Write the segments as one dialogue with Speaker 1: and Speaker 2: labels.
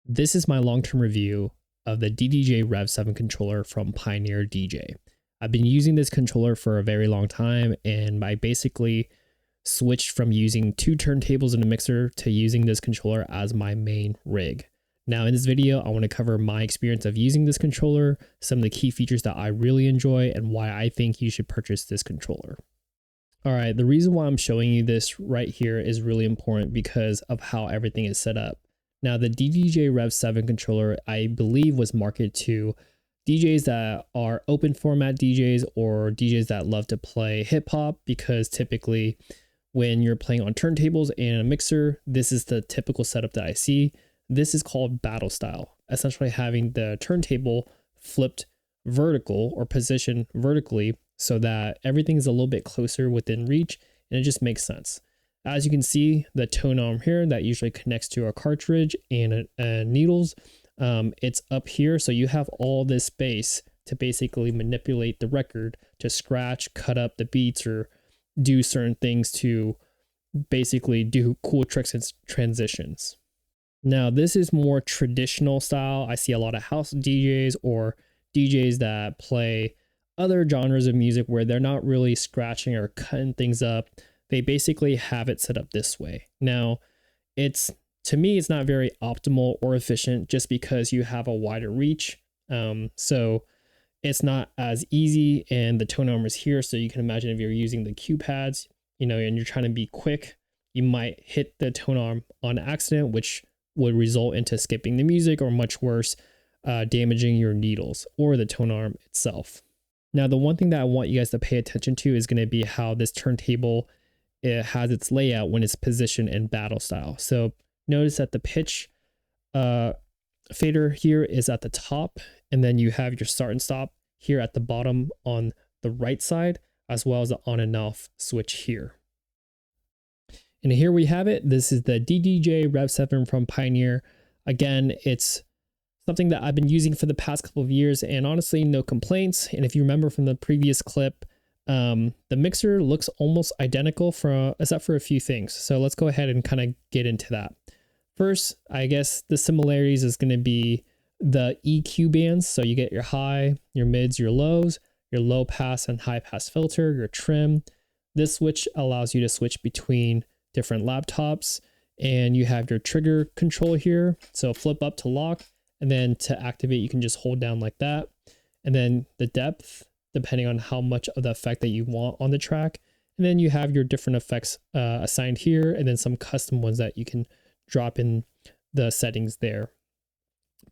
Speaker 1: This is my long-term review of the DDJ Rev 7 controller from Pioneer DJ. I've been using this controller for a very long time, and I basically switched from using two turntables and a mixer to using this controller as my main rig. Now in this video, I want to cover my experience of using this controller, some of the key features that I really enjoy, and why I think you should purchase this controller. All right, the reason why I'm showing you this right here is really important because of how everything is set up. Now, the DDJ Rev 7 controller, I believe, was marketed to DJs that are open format DJs or DJs that love to play hip hop, because typically when you're playing on turntables and a mixer, this is the typical setup that I see. This is called battle style, essentially having the turntable flipped vertical or positioned vertically so that everything is a little bit closer within reach, and it just makes sense. As you can see, the tone arm here that usually connects to a cartridge and needles, it's up here. So you have all this space to basically manipulate the record to scratch, cut up the beats, or do certain things to basically do cool tricks and transitions. Now, this is more traditional style. I see a lot of house DJs or DJs that play other genres of music where they're not really scratching or cutting things up. They basically have it set up this way. Now, to me, it's not very optimal or efficient just because you have a wider reach. So it's not as easy, and the tone arm is here. So you can imagine if you're using the cue pads, and you're trying to be quick, you might hit the tone arm on accident, which would result into skipping the music, or much worse, damaging your needles or the tone arm itself. Now, the one thing that I want you guys to pay attention to is going to be how this turntable, it has its layout when it's positioned in battle style. So notice that the pitch fader here is at the top, and then you have your start and stop here at the bottom on the right side, as well as the on and off switch here. And here we have it. This is the DDJ Rev 7 from Pioneer. Again, it's something that I've been using for the past couple of years, and honestly, no complaints. And if you remember from the previous clip, the mixer looks almost identical except for a few things. So let's go ahead and kind of get into that. First, I guess the similarities is going to be the EQ bands. So you get your high, your mids, your lows, your low pass and high pass filter, your trim. This switch allows you to switch between different laptops, and you have your trigger control here. So flip up to lock, and then to activate, you can just hold down like that. And then the depth, depending on how much of the effect that you want on the track. And then you have your different effects assigned here, and then some custom ones that you can drop in the settings there.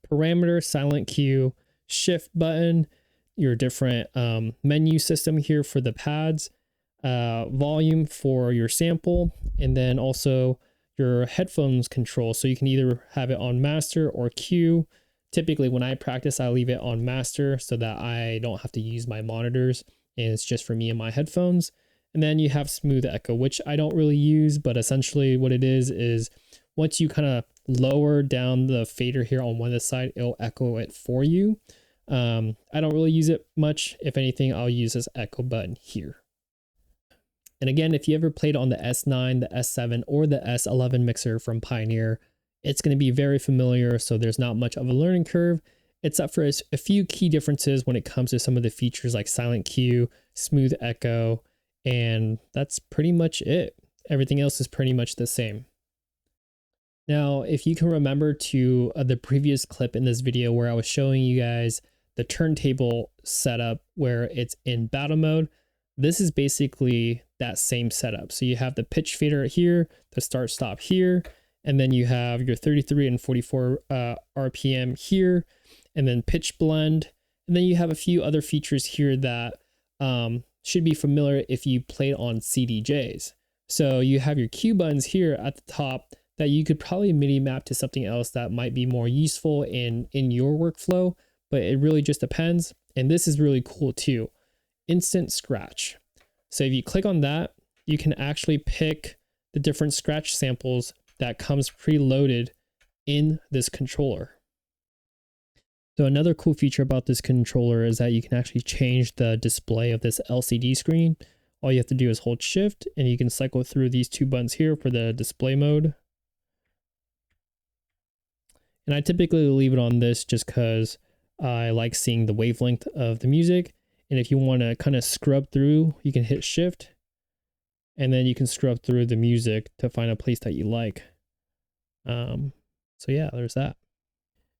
Speaker 1: Parameter, silent cue, shift button, your different menu system here for the pads, volume for your sample, and then also your headphones control. So you can either have it on master or cue. Typically when I practice, I leave it on master so that I don't have to use my monitors, and it's just for me and my headphones. And then you have smooth echo, which I don't really use, but essentially what it is once you kind of lower down the fader here on one side, it'll echo it for you. I don't really use it much. If anything, I'll use this echo button here. And again, if you ever played on the S9, the S7, or the S11 mixer from Pioneer, it's going to be very familiar, so there's not much of a learning curve, except for a few key differences when it comes to some of the features like silent cue, smooth echo, and that's pretty much it. Everything else is pretty much the same. Now, if you can remember to the previous clip in this video where I was showing you guys the turntable setup where it's in battle mode, this is basically that same setup. So you have the pitch fader here, the start stop here, and then you have your 33 and 44 RPM here, and then pitch blend. And then you have a few other features here that should be familiar if you played on CDJs. So you have your cue buttons here at the top that you could probably MIDI map to something else that might be more useful in your workflow, but it really just depends. And this is really cool too. Instant scratch. So if you click on that, you can actually pick the different scratch samples that comes preloaded in this controller. So another cool feature about this controller is that you can actually change the display of this LCD screen. All you have to do is hold shift, and you can cycle through these two buttons here for the display mode. And I typically leave it on this just because I like seeing the wavelength of the music. And if you want to kind of scrub through, you can hit shift and then you can scrub through the music to find a place that you like. So yeah, there's that.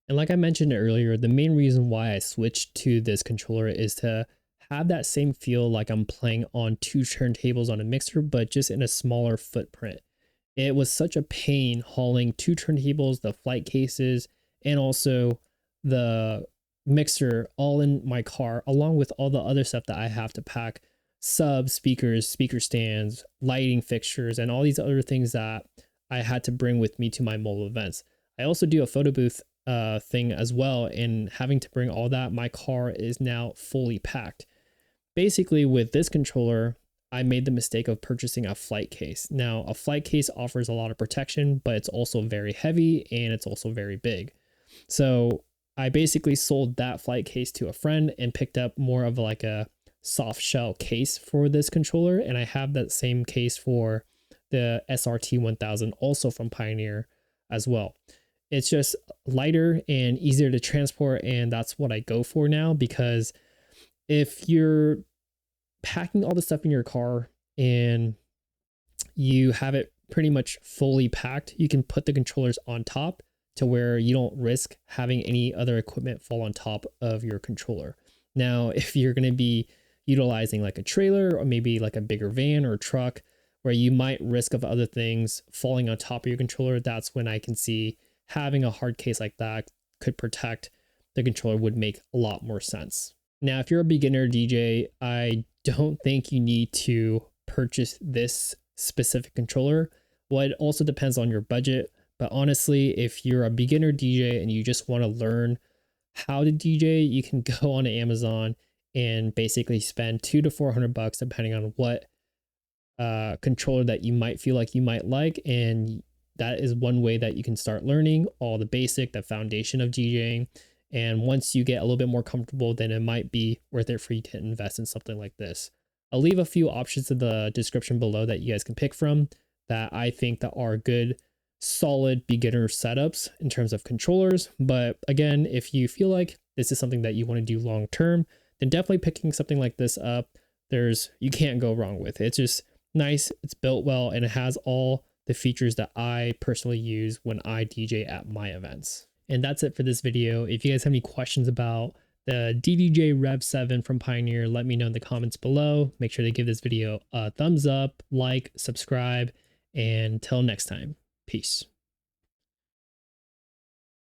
Speaker 1: And like I mentioned earlier, the main reason why I switched to this controller is to have that same feel like I'm playing on two turntables on a mixer, but just in a smaller footprint. It was such a pain hauling two turntables, the flight cases, and also the mixer all in my car, along with all the other stuff that I have to pack, subs, speakers, speaker stands, lighting fixtures, and all these other things that I had to bring with me to my mobile events. I also do a photo booth thing as well, and having to bring all that, my car is now fully packed. Basically, with this controller, I made the mistake of purchasing a flight case. Now, a flight case offers a lot of protection, but it's also very heavy and it's also very big. So I basically sold that flight case to a friend and picked up more of like a soft shell case for this controller. And I have that same case for the SRT 1000, also from Pioneer as well. It's just lighter and easier to transport. And that's what I go for now, because if you're packing all the stuff in your car and you have it pretty much fully packed, you can put the controllers on top to where you don't risk having any other equipment fall on top of your controller. Now, if you're going to be utilizing like a trailer or maybe like a bigger van or truck where you might risk of other things falling on top of your controller, that's when I can see having a hard case like that could protect the controller would make a lot more sense. Now, if you're a beginner DJ, I don't think you need to purchase this specific controller. Well, it also depends on your budget. But honestly, if you're a beginner DJ and you just want to learn how to DJ, you can go on Amazon and basically spend $200 to $400 depending on what controller that you might feel like you might like. And that is one way that you can start learning all the foundation of DJing. And once you get a little bit more comfortable, then it might be worth it for you to invest in something like this. I'll leave a few options in the description below that you guys can pick from that I think that are good, solid beginner setups in terms of controllers. But again, if you feel like this is something that you want to do long term, then definitely picking something like this up, you can't go wrong with it. It's just nice, it's built well, and it has all the features that I personally use when I DJ at my events. And that's it for this video. If you guys have any questions about the DDJ Rev 7 from Pioneer, let me know in the comments below. Make sure to give this video a thumbs up, like, subscribe, and until next time, peace.